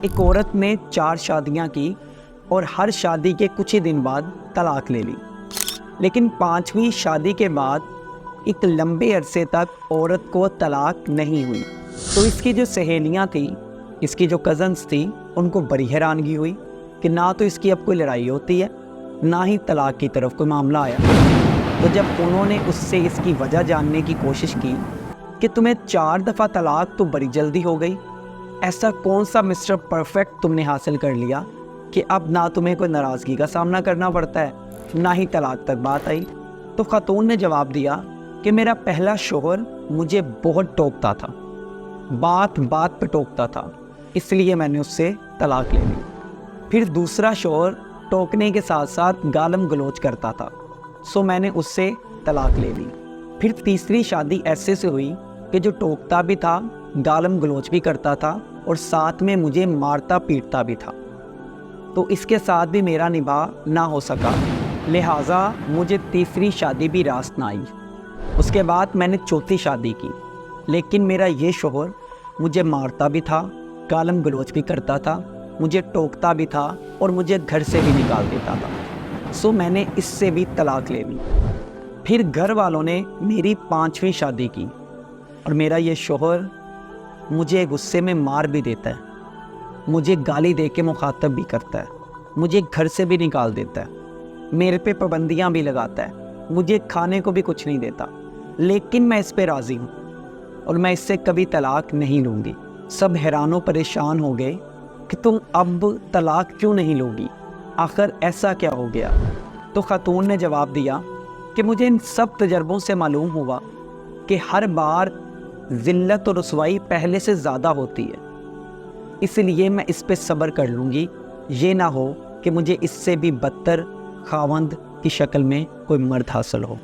ایک عورت نے 4 شادیاں کی اور ہر شادی کے کچھ ہی دن بعد طلاق لے لی، لیکن 5ویں شادی کے بعد ایک لمبے عرصے تک عورت کو طلاق نہیں ہوئی۔ تو اس کی جو سہیلیاں تھیں، اس کی جو کزنس تھیں، ان کو بڑی حیرانگی ہوئی کہ نہ تو اس کی اب کوئی لڑائی ہوتی ہے، نہ ہی طلاق کی طرف کوئی معاملہ آیا۔ تو جب انہوں نے اس سے اس کی وجہ جاننے کی کوشش کی کہ تمہیں 4 دفعہ طلاق تو بڑی جلدی ہو گئی، ایسا کون سا مسٹر پرفیکٹ تم نے حاصل کر لیا کہ اب نہ تمہیں کوئی ناراضگی کا سامنا کرنا پڑتا ہے، نہ ہی طلاق تک بات آئی؟ تو خاتون نے جواب دیا کہ میرا پہلا شوہر مجھے بہت ٹوکتا تھا، بات بات پہ ٹوکتا تھا، اس لیے میں نے اس سے طلاق لے لی۔ پھر دوسرا شوہر ٹوکنے کے ساتھ ساتھ گالم گلوچ کرتا تھا، سو میں نے اس سے طلاق لے لی۔ پھر تیسری شادی ایسے سے ہوئی کہ جو ٹوکتا بھی تھا، گالم گلوچ بھی کرتا تھا اور ساتھ میں مجھے مارتا پیٹتا بھی تھا، تو اس کے ساتھ بھی میرا نباہ نہ ہو سکا، لہٰذا مجھے تیسری شادی بھی راست نہ آئی۔ اس کے بعد میں نے چوتھی شادی کی، لیکن میرا یہ شوہر مجھے مارتا بھی تھا، گالم گلوچ بھی کرتا تھا، مجھے ٹوکتا بھی تھا اور مجھے گھر سے بھی نکال دیتا تھا، سو میں نے اس سے بھی طلاق لے لی۔ پھر گھر والوں نے میری 5ویں شادی کی اور میرا یہ شوہر مجھے غصے میں مار بھی دیتا ہے، مجھے گالی دے کے مخاطب بھی کرتا ہے، مجھے گھر سے بھی نکال دیتا ہے، میرے پہ پابندیاں بھی لگاتا ہے، مجھے کھانے کو بھی کچھ نہیں دیتا، لیکن میں اس پہ راضی ہوں اور میں اس سے کبھی طلاق نہیں لوں گی۔ سب حیران و پریشان ہو گئے کہ تم اب طلاق کیوں نہیں لوگی، آخر ایسا کیا ہو گیا؟ تو خاتون نے جواب دیا کہ مجھے ان سب تجربوں سے معلوم ہوا کہ ہر بار ذلت اور رسوائی پہلے سے زیادہ ہوتی ہے، اس لیے میں اس پہ صبر کر لوں گی، یہ نہ ہو کہ مجھے اس سے بھی بدتر خاوند کی شکل میں کوئی مرد حاصل ہو۔